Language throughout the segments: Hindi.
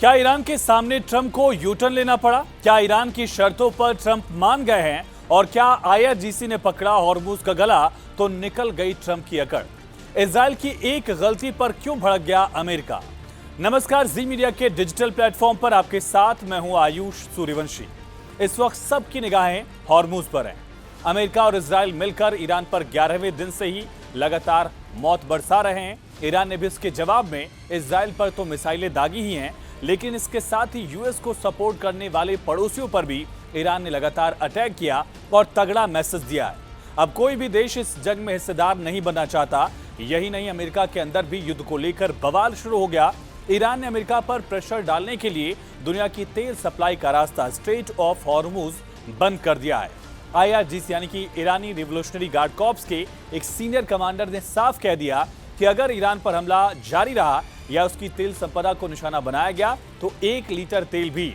क्या ईरान के सामने ट्रंप को यू टर्न लेना पड़ा? क्या ईरान की शर्तों पर ट्रंप मान गए हैं? और क्या आईआरजीसी ने पकड़ा हॉर्मुज का गला तो निकल गई ट्रंप की अकड़? इजराइल की एक गलती पर क्यों भड़क गया अमेरिका? नमस्कार, जी मीडिया के डिजिटल प्लेटफॉर्म पर आपके साथ मैं हूं आयुष सूर्यवंशी। इस वक्त सबकी निगाहें हॉर्मुज पर हैं। अमेरिका और इजराइल मिलकर ईरान पर 11वें दिन से ही लगातार मौत बरसा रहे हैं। ईरान ने भी इसके जवाब में इजराइल पर तो मिसाइलें दागी ही हैं, लेकिन इसके साथ ही यूएस को सपोर्ट करने वाले पड़ोसियों पर भी ईरान ने लगातार अटैक किया और तगड़ा मैसेज दिया है। अब कोई भी देश इस जंग में हिस्सेदार नहीं बनना चाहता। यही नहीं, अमेरिका के अंदर भी युद्ध को लेकर बवाल शुरू हो गया। ईरान ने अमेरिका पर प्रेशर डालने के लिए दुनिया की तेल सप्लाई का रास्ता स्ट्रेट ऑफ हॉर्मुज बंद कर दिया है। आईआरजीसी यानी कि ईरानी रिवोल्यूशनरी गार्ड कॉर्प्स के एक सीनियर कमांडर ने साफ कह दिया कि अगर ईरान पर हमला जारी रहा या उसकी तेल संपदा को निशाना बनाया गया तो 1 लीटर तेल भी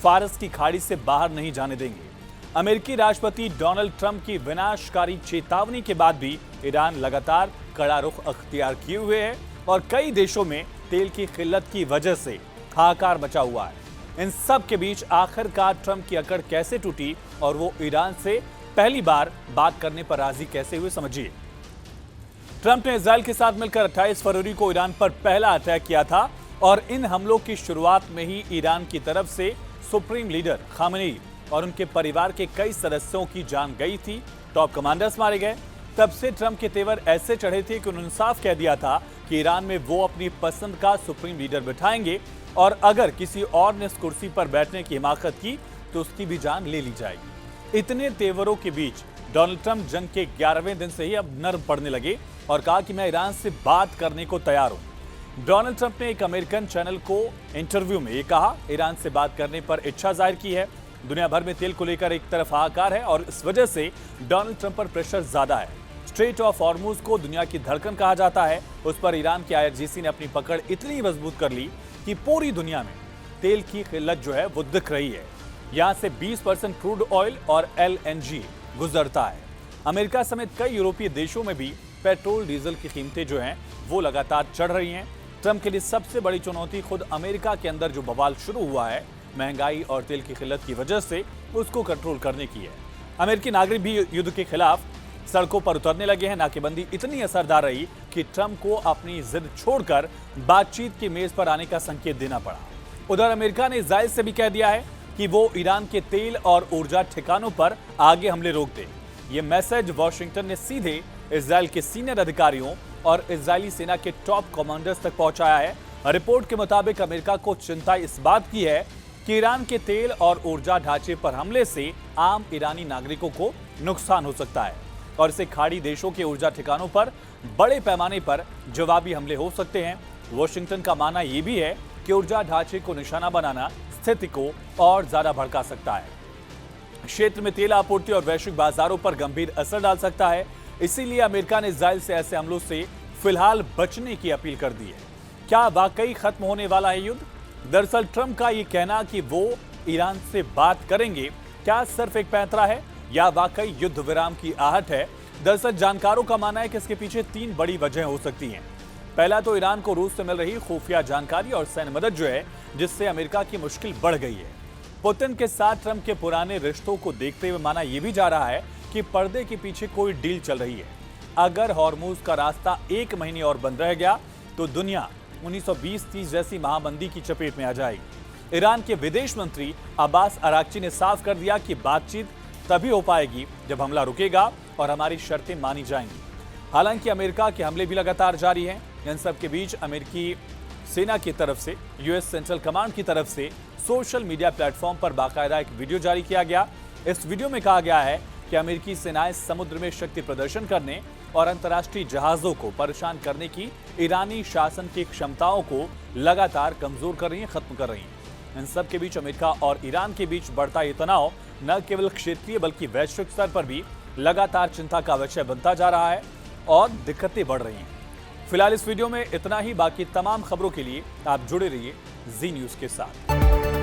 फारस की खाड़ी से बाहर नहीं जाने देंगे। अमेरिकी राष्ट्रपति डोनाल्ड ट्रंप की विनाशकारी चेतावनी के बाद भी ईरान लगातार कड़ा रुख अख्तियार किए हुए है और कई देशों में तेल की किल्लत की वजह से हाहाकार मचा हुआ है। इन सब के बीच आखिरकार ट्रंप की अकड़ कैसे टूटी और वो ईरान से पहली बार बात करने पर राजी कैसे हुए, समझिए। ट्रंप ने इजराइल के साथ मिलकर 28 फरवरी को ईरान पर पहला अटैक किया था और इन हमलों की शुरुआत में ही ईरान की तरफ से सुप्रीम लीडर खामेनी और उनके परिवार के कई सदस्यों की जान गई थी। टॉप कमांडर्स मारे गए। तब से ट्रंप के तेवर ऐसे चढ़े थे कि उन्होंने साफ कह दिया था कि ईरान में वो अपनी पसंद का सुप्रीम लीडर बिठाएंगे और अगर किसी और ने इस कुर्सी पर बैठने की हिमाकत की तो उसकी भी जान ले ली जाएगी। इतने तेवरों के बीच डोनाल्ड ट्रंप जंग के 11वें दिन से ही अब नर्म पड़ने लगे और कहा कि मैं ईरान से बात करने को तैयार हूं। डोनाल्ड ट्रंप ने एक अमेरिकन चैनल को इंटरव्यू में ये कहा, ईरान से बात करने पर इच्छा जाहिर की है। दुनिया भर में तेल को लेकर एक तरफ हाहाकार है और इस वजह से डोनाल्ड ट्रंप पर प्रेशर ज्यादा है। स्ट्रेट ऑफ हॉर्मुज को दुनिया की धड़कन कहा जाता है। उस पर ईरान की आईआरजीसी ने अपनी पकड़ इतनी मजबूत कर ली कि पूरी दुनिया में तेल की किल्लत जो है वो दिख रही है। यहाँ से 20% क्रूड ऑयल और एलएनजी गुजरता है। अमेरिका समेत कई यूरोपीय देशों में भी पेट्रोल डीजल की कीमतें जो हैं वो लगातार चढ़ रही हैं। ट्रंप के लिए सबसे बड़ी चुनौती खुद अमेरिका के अंदर जो बवाल शुरू हुआ है महंगाई और तेल की किल्लत की वजह से, उसको कंट्रोल करने की है। अमेरिकी नागरिक भी युद्ध के खिलाफ सड़कों पर उतरने लगे हैं। नाकेबंदी इतनी असरदार रही कि ट्रंप को अपनी जिद छोड़कर बातचीत की मेज पर आने का संकेत देना पड़ा। उधर अमेरिका ने इजराइल से भी कह दिया है कि वो ईरान के तेल और ऊर्जा ठिकानों पर आगे हमले रोक दे। ये मैसेज वॉशिंगटन ने सीधे इजराइल के सीनियर अधिकारियों और इजरायली सेना के टॉप कमांडर्स तक पहुंचाया है। रिपोर्ट के मुताबिक अमेरिका को चिंता इस बात की है कि ईरान के तेल और ऊर्जा ढांचे पर हमले से आम ईरानी नागरिकों को नुकसान हो सकता है और इससे खाड़ी देशों के ऊर्जा ठिकानों पर बड़े पैमाने पर जवाबी हमले हो सकते हैं। वॉशिंगटन का मानना यह भी है कि ऊर्जा ढांचे को निशाना बनाना स्थिति को और ज्यादा भड़का सकता है। क्षेत्र में तेल आपूर्ति और वैश्विक बाजारों पर गंभीर असर डाल सकता है। इसीलिए अमेरिका ने इजराइल से ऐसे हमलों से फिलहाल बचने की अपील कर दी है। क्या वाकई खत्म होने वाला है युद्ध? दरअसल ट्रंप का ये कहना कि वो ईरान से बात करेंगे, क्या सिर्फ एक पैंतरा है या वाकई युद्ध विराम की आहट है? दरअसल जानकारों का मानना है कि इसके पीछे 3 बड़ी वजह हो सकती हैं। पहला तो ईरान को रूस से मिल रही खुफिया जानकारी और सैन्य मदद जो है, जिससे अमेरिका की मुश्किल बढ़ गई है। पुतिन के साथ ट्रंप के पुराने रिश्तों को देखते हुए माना यह भी जा रहा है कि पर्दे के पीछे कोई डील चल रही है। अगर हॉर्मुज का रास्ता 1 महीने और बंद रह गया तो दुनिया 1920-30 जैसी महामंदी की चपेट में आ जाएगी। ईरान के विदेश मंत्री अब्बास अराक्ची ने साफ कर दिया कि बातचीत तभी हो पाएगी जब हमला रुकेगा और हमारी शर्तें मानी जाएंगी। हालांकि अमेरिका के हमले भी लगातार जारी हैं। इन सब के बीच अमेरिकी सेना की तरफ से, यूएस सेंट्रल कमांड की तरफ से सोशल मीडिया प्लेटफॉर्म पर बाकायदा एक वीडियो जारी किया गया। इस वीडियो में कहा गया है कि अमेरिकी सेनाएं समुद्र में शक्ति प्रदर्शन करने और अंतर्राष्ट्रीय जहाजों को परेशान करने की ईरानी शासन की क्षमताओं को लगातार कमजोर कर रही हैं, खत्म कर रही हैं। इन सब के बीच अमेरिका और ईरान के बीच बढ़ता ये तनाव न केवल क्षेत्रीय बल्कि वैश्विक स्तर पर भी लगातार चिंता का विषय बनता जा रहा है और दिक्कतें बढ़ रही हैं। फिलहाल इस वीडियो में इतना ही। बाकी तमाम खबरों के लिए आप जुड़े रहिए जी न्यूज के साथ।